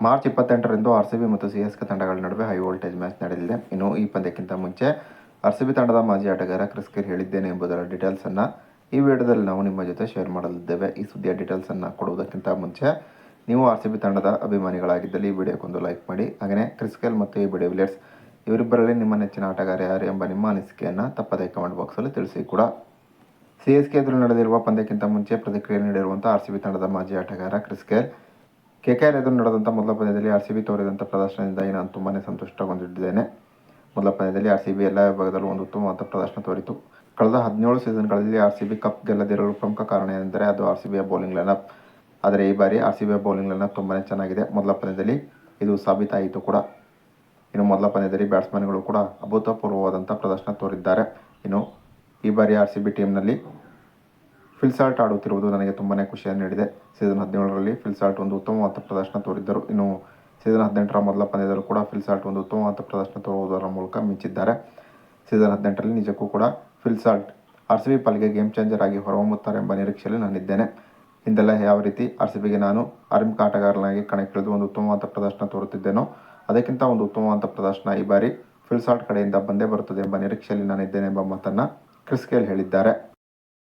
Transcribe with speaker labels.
Speaker 1: March 28ರಂದು RCB ಮತ್ತು CSK ತಂಡಗಳ ನಡುವೆ ಹೈ ವೋಲ್ಟೇಜ್ ಮ್ಯಾಚ್ ನಡೆಯಲಿದೆ. ಇನ್ನು ಈ ಪಂದ್ಯಕ್ಕಿಂತ ಮುಂಚೆ ಆರ್ಸಿಬಿ ತಂಡದ ಮಾಜಿ ಆಟಗಾರ ಕ್ರಿಸ್ ಗೇಲ್ ಹೇಳಿದ್ದೇನೆ ಎಂಬುದರ ಡೀಟೇಲ್ಸನ್ನು ಈ ವಿಡಿಯೋದಲ್ಲಿ ನಾವು ನಿಮ್ಮ ಜೊತೆ ಶೇರ್ ಮಾಡಲಿದ್ದೇವೆ. ಈ ಸುದ್ದಿಯ ಡೀಟೇಲ್ಸನ್ನು ಕೊಡುವುದಕ್ಕಿಂತ ಮುಂಚೆ ನೀವು ಆರ್ಸಿಬಿ ತಂಡದ ಅಭಿಮಾನಿಗಳಾಗಿದ್ದಲ್ಲಿ ಈ ವಿಡಿಯೋಕ್ಕೊಂದು ಲೈಕ್ ಮಾಡಿ. ಹಾಗೆಯೇ ಕ್ರಿಸ್ ಗೇಲ್ ಮತ್ತು ಎಬಿ ಡಿವಿಲಿಯರ್ಸ್ ಇವರಿಬ್ಬರಲ್ಲಿ ನಿಮ್ಮ ನೆಚ್ಚಿನ ಆಟಗಾರ ಯಾರು ಎಂಬ ನಿಮ್ಮ ಅನಿಸಿಕೆಯನ್ನು ತಪ್ಪದೇ ಕಮೆಂಟ್ ಬಾಕ್ಸಲ್ಲಿ ತಿಳಿಸಿ ಕೂಡ. ಸಿಎಸ್ಕೆ ಎದುರು ನಡೆದಿರುವ ಪಂದ್ಯಕ್ಕಿಂತ ಮುಂಚೆ ಪ್ರತಿಕ್ರಿಯೆ ನೀಡಿರುವಂಥ ಆರ್ಸಿಬಿ ತಂಡದ ಮಾಜಿ ಆಟಗಾರ ಕ್ರಿಸ್ ಗೇಲ್, ಕೆಕೆಆರ್ ಎದುರು ನಡೆದಂಥ ಮೊದಲ ಪಂದ್ಯದಲ್ಲಿ ಆರ್ಸಿಬಿ ತೋರಿದಂಥ ಪ್ರದರ್ಶನದಿಂದಾಗಿ ನಾನು ತುಂಬಾ ಸಂತುಷ್ಟಗೊಂಡಿದ್ದೇನೆ. ಮೊದಲ ಪಂದ್ಯದಲ್ಲಿ ಆರ್ಸಿಬಿ ಎಲ್ಲ ವಿಭಾಗದಲ್ಲೂ ಒಂದು ಉತ್ತಮವಾದ ಪ್ರದರ್ಶನ ತೋರಿತು. ಕಳೆದ 17 ಸೀಸನ್ಗಳಲ್ಲಿ ಆರ್ಸಿಬಿ ಕಪ್ ಗೆಲ್ಲದಿರಲು ಪ್ರಮುಖ ಕಾರಣ ಎಂದರೆ ಅದು ಆರ್ಸಿಬಿಯ ಬೌಲಿಂಗ್ ಲೈನಪ್. ಆದರೆ ಈ ಬಾರಿ ಆರ್ಸಿಬಿಯ ಬೌಲಿಂಗ್ ಲೈನಪ್ ತುಂಬಾ ಚೆನ್ನಾಗಿದೆ. ಮೊದಲ ಪಂದ್ಯದಲ್ಲಿ ಇದು ಸಾಬೀತಾಯಿತು ಕೂಡ. ಇನ್ನು ಮೊದಲ ಪಂದ್ಯದಲ್ಲಿ ಬ್ಯಾಟ್ಸ್ಮನ್ಗಳು ಕೂಡ ಅಭೂತಪೂರ್ವವಾದಂಥ ಪ್ರದರ್ಶನ ತೋರಿದ್ದಾರೆ. ಇನ್ನು ಈ ಬಾರಿ ಆರ್ಸಿಬಿ ಟೀಮ್ನಲ್ಲಿ ಫಿಲ್ ಸಾಲ್ಟ್ ಆಡುತ್ತಿರುವುದು ನನಗೆ ತುಂಬಾ ಖುಷಿಯನ್ನು ನೀಡಿದೆ. ಸೀಸನ್ 17ರಲ್ಲಿ ಫಿಲ್ ಸಾಲ್ಟ್ ಒಂದು ಉತ್ತಮವಾದ ಪ್ರದರ್ಶನ ತೋರಿದ್ದರು. ಇನ್ನು ಸೀಸನ್ 18ರ ಮೊದಲ ಪಂದ್ಯದಲ್ಲೂ ಕೂಡ ಫಿಲ್ ಸಾಲ್ಟ್ ಒಂದು ಉತ್ತಮವಾದ ಪ್ರದರ್ಶನ ತೋರುವುದರ ಮೂಲಕ ಮಿಂಚಿದ್ದಾರೆ. ಸೀಸನ್ 18ರಲ್ಲಿ ನಿಜಕ್ಕೂ ಕೂಡ ಫಿಲ್ ಸಾಲ್ಟ್ ಆರ್ಸಿಬಿ ಪಾಲಿಗೆ ಗೇಮ್ ಚೇಂಜರ್ ಆಗಿ ಹೊರಹೊಮ್ಮುತ್ತಾರೆ ಎಂಬ ನಿರೀಕ್ಷೆಯಲ್ಲಿ ನಾನಿದ್ದೇನೆ. ಹಿಂದೆಲ್ಲ ಯಾವ ರೀತಿ ಆರ್ಸಿಬಿಗೆ ನಾನು ಆರಂಭಿಕ ಆಟಗಾರನಾಗಿ ಕಣಕ್ಕಿಳಿದು ಒಂದು ಉತ್ತಮವಾದ ಪ್ರದರ್ಶನ ತೋರುತ್ತಿದ್ದೇನೋ ಅದಕ್ಕಿಂತ ಒಂದು ಉತ್ತಮವಾದ ಪ್ರದರ್ಶನ ಈ ಬಾರಿ ಫಿಲ್ ಸಾಲ್ಟ್ ಕಡೆಯಿಂದ ಬಂದೇ ಬರುತ್ತದೆ ಎಂಬ ನಿರೀಕ್ಷೆಯಲ್ಲಿ ನಾನಿದ್ದೇನೆ ಎಂಬ ಮಾತನ್ನು ಕ್ರಿಸ್ ಗೇಲ್ ಹೇಳಿದ್ದಾರೆ.